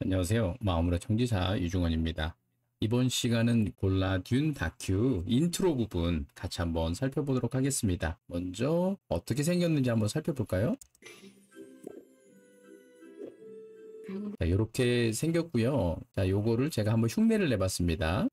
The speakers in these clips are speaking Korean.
안녕하세요. 마음으로 청지사 유중원입니다. 이번 시간은 골라듄 다큐 인트로 부분 같이 한번 살펴보도록 하겠습니다. 먼저 어떻게 생겼는지 한번 살펴볼까요? 자, 이렇게 생겼고요. 자, 요거를 제가 한번 흉내를 내봤습니다.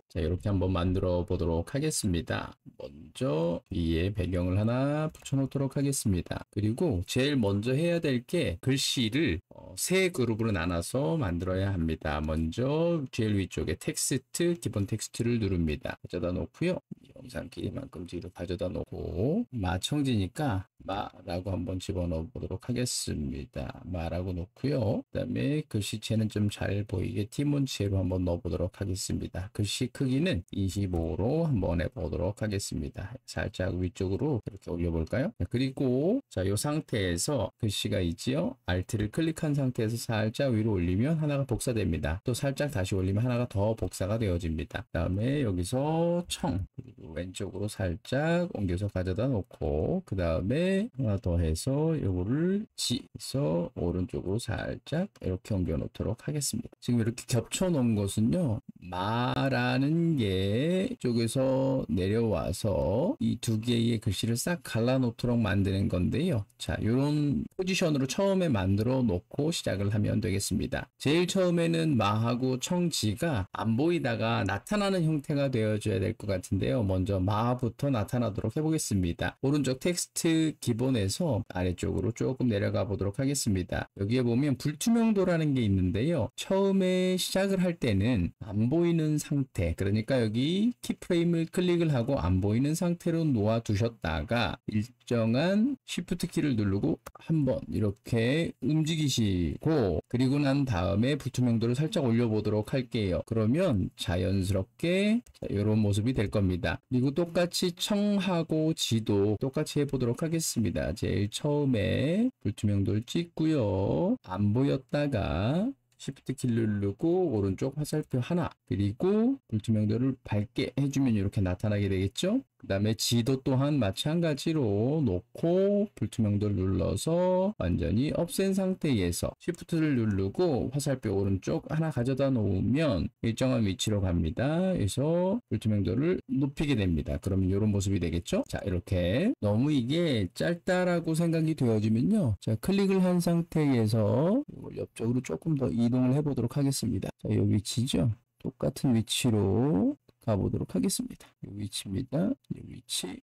자, 이렇게 한번 만들어 보도록 하겠습니다. 먼저 위에 배경을 하나 붙여놓도록 하겠습니다. 그리고 제일 먼저 해야 될 게 글씨를 세 그룹으로 나눠서 만들어야 합니다. 먼저 제일 위쪽에 텍스트, 기본 텍스트를 누릅니다. 가져다 놓고요. 영상 길이만큼 뒤로 가져다 놓고 마청지니까 마라고 한번 집어넣어 보도록 하겠습니다. 마라고 놓고요. 그 다음에 글씨체는 좀 잘 보이게 티문체로 한번 넣어 보도록 하겠습니다. 글씨 크기는 25로 한번 해보도록 하겠습니다. 살짝 위쪽으로 이렇게 올려볼까요? 그리고 자, 이 상태에서 글씨가 있지요? Alt를 클릭한 상태에서 살짝 위로 올리면 하나가 복사됩니다. 또 살짝 다시 올리면 하나가 더 복사가 되어집니다. 그 다음에 여기서 청, 그리고 왼쪽으로 살짝 옮겨서 가져다 놓고 그 다음에 하나 더 해서 요거를 지서 오른쪽으로 살짝 이렇게 옮겨 놓도록 하겠습니다. 지금 이렇게 겹쳐 놓은 것은요, 마라는 게 쪽에서 내려와서 이 두 개의 글씨를 싹 갈라 놓도록 만드는 건데요. 자, 이런 포지션으로 처음에 만들어 놓고 시작을 하면 되겠습니다. 제일 처음에는 마하고 청지가 안 보이다가 나타나는 형태가 되어줘야 될 것 같은데요. 먼저 마부터 나타나도록 해보겠습니다. 오른쪽 텍스트 기본에서 아래쪽으로 조금 내려가 보도록 하겠습니다. 여기에 보면 불투명도라는 게 있는데요. 처음에 시작을 할 때는 안 보이는 상태, 그러니까 여기 키프레임을 클릭을 하고 안 보이는 상태로 놓아 두셨다가 일정한 Shift 키를 누르고 한번 이렇게 움직이시고, 그리고 난 다음에 불투명도를 살짝 올려보도록 할게요. 그러면 자연스럽게 이런 모습이 될 겁니다. 그리고 똑같이 청하고 지도 똑같이 해보도록 하겠습니다. 제일 처음에 불투명도를 찍고요. 안 보였다가 Shift 키를 누르고 오른쪽 화살표 하나, 그리고 불투명도를 밝게 해주면 이렇게 나타나게 되겠죠? 그 다음에 지도 또한 마찬가지로 놓고 불투명도를 눌러서 완전히 없앤 상태에서 Shift를 누르고 화살표 오른쪽 하나 가져다 놓으면 일정한 위치로 갑니다. 그래서 불투명도를 높이게 됩니다. 그러면 이런 모습이 되겠죠? 자, 이렇게 너무 이게 짧다라고 생각이 되어지면요, 자, 클릭을 한 상태에서 이걸 옆쪽으로 조금 더 이동을 해보도록 하겠습니다. 자, 이 위치죠? 똑같은 위치로 가보도록 하겠습니다. 이 위치입니다. 이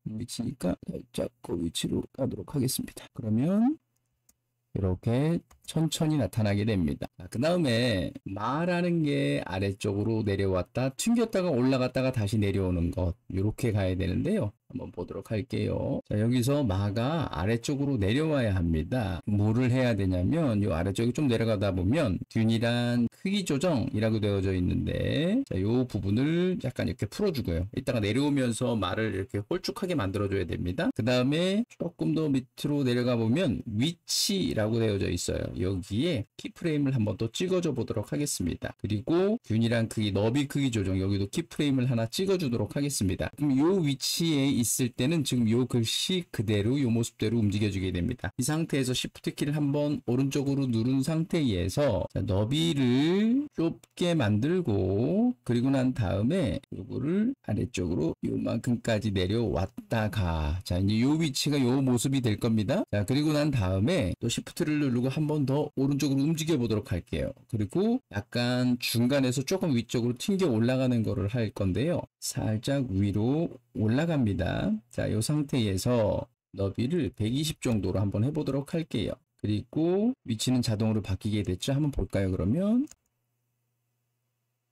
위치니까 살짝 그 위치로 가도록 하겠습니다. 그러면 이렇게 천천히 나타나게 됩니다. 그 다음에 마라는 게 아래쪽으로 내려왔다 튕겼다가 올라갔다가 다시 내려오는 것, 이렇게 가야 되는데요. 한번 보도록 할게요. 자, 여기서 마가 아래쪽으로 내려와야 합니다. 뭐를 해야 되냐면 이 아래쪽에 좀 내려가다 보면 균이란 크기 조정이라고 되어져 있는데, 자, 이 부분을 약간 이렇게 풀어주고요. 이따가 내려오면서 마를 이렇게 홀쭉하게 만들어줘야 됩니다. 그 다음에 조금 더 밑으로 내려가 보면 위치라고 되어져 있어요. 여기에 키프레임을 한번 또 찍어줘 보도록 하겠습니다. 그리고 균이란 크기, 너비 크기 조정, 여기도 키프레임을 하나 찍어주도록 하겠습니다. 그럼 이 위치에 있을 때는 지금 이 글씨 그대로 이 모습대로 움직여주게 됩니다. 이 상태에서 Shift 키를 한번 오른쪽으로 누른 상태에서 자, 너비를 좁게 만들고, 그리고 난 다음에 이거를 아래쪽으로 요만큼까지 내려왔다가, 자, 이제 이 위치가 이 모습이 될 겁니다. 자, 그리고 난 다음에 또 Shift를 누르고 한 번 더 오른쪽으로 움직여 보도록 할게요. 그리고 약간 중간에서 조금 위쪽으로 튕겨 올라가는 거를 할 건데요. 살짝 위로 올라갑니다. 자, 이 상태에서 너비를 120 정도로 한번 해보도록 할게요. 그리고 위치는 자동으로 바뀌게 됐죠? 한번 볼까요, 그러면?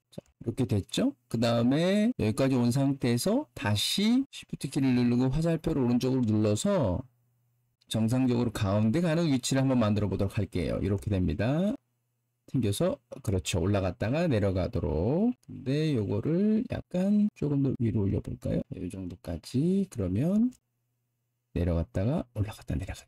자, 이렇게 됐죠? 그 다음에 여기까지 온 상태에서 다시 Shift 키를 누르고 화살표를 오른쪽으로 눌러서 정상적으로 가운데 가는 위치를 한번 만들어 보도록 할게요. 이렇게 됩니다. 튕겨서 그렇죠, 올라갔다가 내려가도록. 근데 요거를 약간 조금 더 위로 올려 볼까요? 이 정도까지. 그러면 내려갔다가 올라갔다 내려갔다.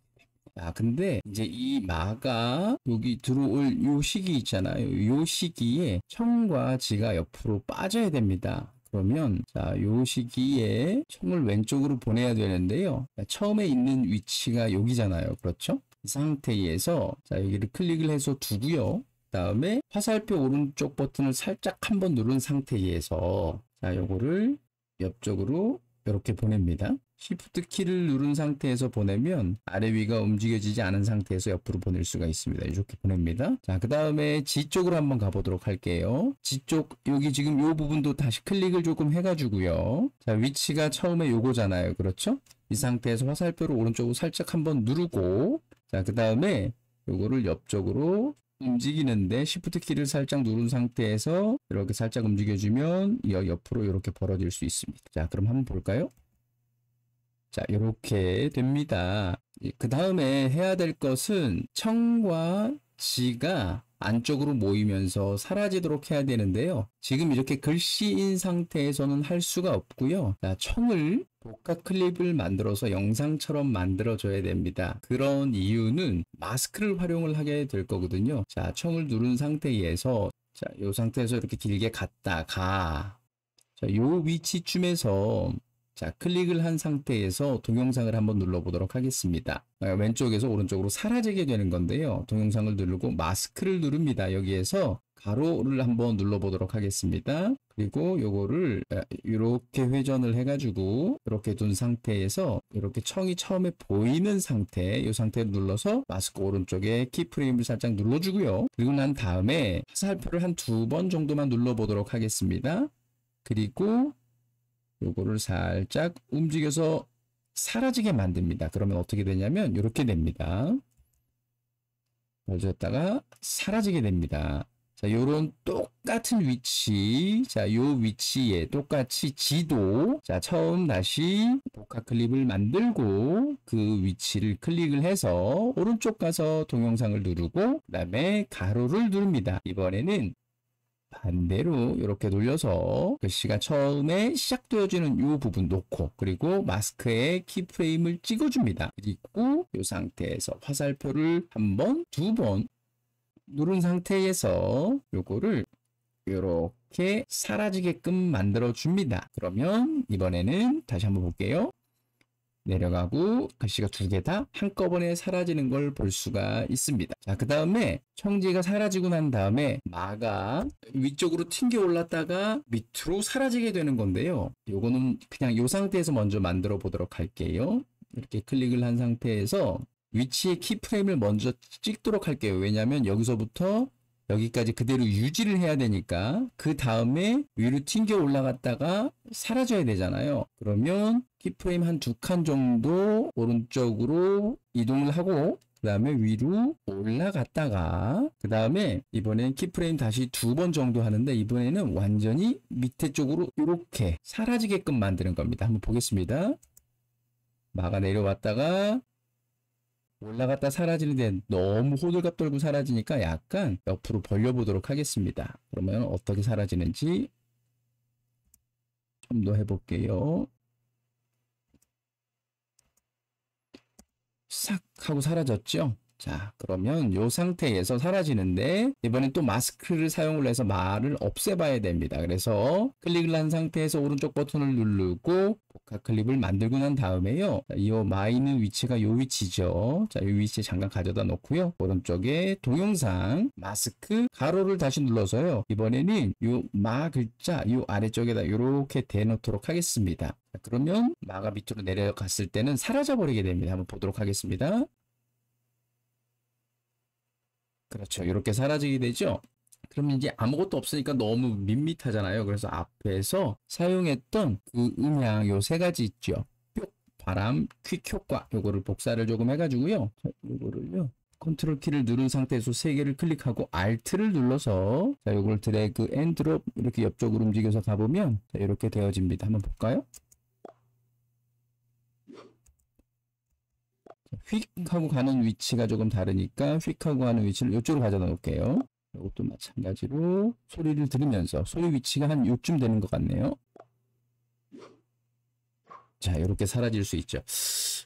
아, 근데 이제 이 마가 여기 들어올 요 시기 있잖아요. 요 시기에 청과 지가 옆으로 빠져야 됩니다. 그러면 자, 요 시기에 총을 왼쪽으로 보내야 되는데요. 처음에 있는 위치가 여기잖아요. 그렇죠? 이 상태에서 자, 여기를 클릭을 해서 두고요. 다음에 화살표 오른쪽 버튼을 살짝 한번 누른 상태에서 자, 요거를 옆쪽으로 이렇게 보냅니다. Shift 키를 누른 상태에서 보내면 아래 위가 움직여지지 않은 상태에서 옆으로 보낼 수가 있습니다. 이렇게 보냅니다. 자, 그 다음에 G 쪽으로 한번 가보도록 할게요. G 쪽 여기 지금 이 부분도 다시 클릭을 조금 해가지고요. 자, 위치가 처음에 요거잖아요. 그렇죠? 이 상태에서 화살표를 오른쪽으로 살짝 한번 누르고 자, 그 다음에 요거를 옆쪽으로 움직이는데 Shift 키를 살짝 누른 상태에서 이렇게 살짝 움직여주면 옆으로 이렇게 벌어질 수 있습니다. 자, 그럼 한번 볼까요? 자, 이렇게 됩니다. 그 다음에 해야 될 것은 청과 지가 안쪽으로 모이면서 사라지도록 해야 되는데요. 지금 이렇게 글씨인 상태에서는 할 수가 없고요. 자, 청을 복합 클립을 만들어서 영상처럼 만들어줘야 됩니다. 그런 이유는 마스크를 활용을 하게 될 거거든요. 자, 청을 누른 상태에서 자, 이 상태에서 이렇게 길게 갔다가 자, 이 위치쯤에서 자, 클릭을 한 상태에서 동영상을 한번 눌러보도록 하겠습니다. 왼쪽에서 오른쪽으로 사라지게 되는 건데요. 동영상을 누르고 마스크를 누릅니다. 여기에서 가로를 한번 눌러보도록 하겠습니다. 그리고 요거를 이렇게 회전을 해가지고 이렇게 둔 상태에서 이렇게 청이 처음에 보이는 상태, 이 상태를 눌러서 마스크 오른쪽에 키프레임을 살짝 눌러주고요. 그리고 난 다음에 화살표를 한 2번 정도만 눌러보도록 하겠습니다. 그리고 요거를 살짝 움직여서 사라지게 만듭니다. 그러면 어떻게 되냐면 이렇게 됩니다. 멈췄다가 사라지게 됩니다. 자, 요런 똑같은 위치, 자, 요 위치에 똑같이 지도, 자, 처음 다시 복합 클립을 만들고 그 위치를 클릭을 해서 오른쪽 가서 동영상을 누르고 그 다음에 가로를 누릅니다. 이번에는 반대로 이렇게 돌려서 글씨가 처음에 시작되어지는 이 부분 놓고 그리고 마스크에 키프레임을 찍어줍니다. 그리고 이 상태에서 화살표를 한 번, 2번 누른 상태에서 요거를 이렇게 사라지게끔 만들어 줍니다. 그러면 이번에는 다시 한번 볼게요. 내려가고 글씨가 2개 다 한꺼번에 사라지는 걸 볼 수가 있습니다. 자, 그 다음에 청지가 사라지고 난 다음에 마가 위쪽으로 튕겨 올랐다가 밑으로 사라지게 되는 건데요. 요거는 그냥 요 상태에서 먼저 만들어 보도록 할게요. 이렇게 클릭을 한 상태에서 위치에 키프레임을 먼저 찍도록 할게요. 왜냐하면 여기서부터 여기까지 그대로 유지를 해야 되니까 그 다음에 위로 튕겨 올라갔다가 사라져야 되잖아요. 그러면 키프레임 한 2칸 정도 오른쪽으로 이동을 하고 그 다음에 위로 올라갔다가 그 다음에 이번엔 키프레임 다시 2번 정도 하는데 이번에는 완전히 밑에 쪽으로 이렇게 사라지게끔 만드는 겁니다. 한번 보겠습니다. 마가 내려왔다가 올라갔다 사라지는데 너무 호들갑 떨고 사라지니까 약간 옆으로 벌려보도록 하겠습니다. 그러면 어떻게 사라지는지 좀 더 해볼게요. 싹 하고 사라졌죠? 자, 그러면 이 상태에서 사라지는데 이번엔 또 마스크를 사용을 해서 말을 없애봐야 됩니다. 그래서 클릭을 한 상태에서 오른쪽 버튼을 누르고 복합 클립을 만들고 난 다음에요. 이 마 있는 위치가 이 위치죠. 자, 이 위치에 잠깐 가져다 놓고요. 오른쪽에 동영상 마스크 가로를 다시 눌러서요. 이번에는 이 마 글자 이 아래쪽에다 이렇게 대놓도록 하겠습니다. 자, 그러면 마가 밑으로 내려갔을 때는 사라져 버리게 됩니다. 한번 보도록 하겠습니다. 그렇죠. 이렇게 사라지게 되죠. 그러면 이제 아무것도 없으니까 너무 밋밋하잖아요. 그래서 앞에서 사용했던 그 음향 요 3가지 있죠. 뿅, 바람, 퀵 효과 요거를 복사를 조금 해가지고요. 자, 요거를요. 컨트롤 키를 누른 상태에서 3개를 클릭하고 Alt를 눌러서 자, 요걸 드래그 앤 드롭 이렇게 옆쪽으로 움직여서 가보면 자, 이렇게 되어집니다. 한번 볼까요? 휙 하고 가는 위치가 조금 다르니까 휙 하고 가는 위치를 이쪽으로 가져다 놓을게요. 이것도 마찬가지로 소리를 들으면서 소리 위치가 한 요쯤 되는 것 같네요. 자, 이렇게 사라질 수 있죠.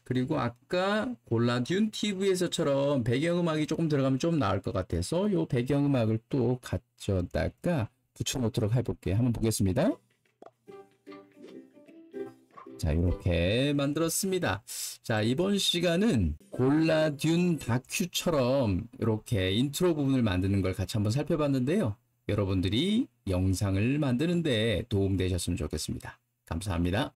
그리고 아까 골라듄 TV에서처럼 배경음악이 조금 들어가면 좀 나을 것 같아서 이 배경음악을 또 가져다가 붙여놓도록 해볼게요. 한번 보겠습니다. 자, 이렇게 만들었습니다. 자, 이번 시간은 골라듄 다큐처럼 이렇게 인트로 부분을 만드는 걸 같이 한번 살펴봤는데요. 여러분들이 영상을 만드는데 도움 되셨으면 좋겠습니다. 감사합니다.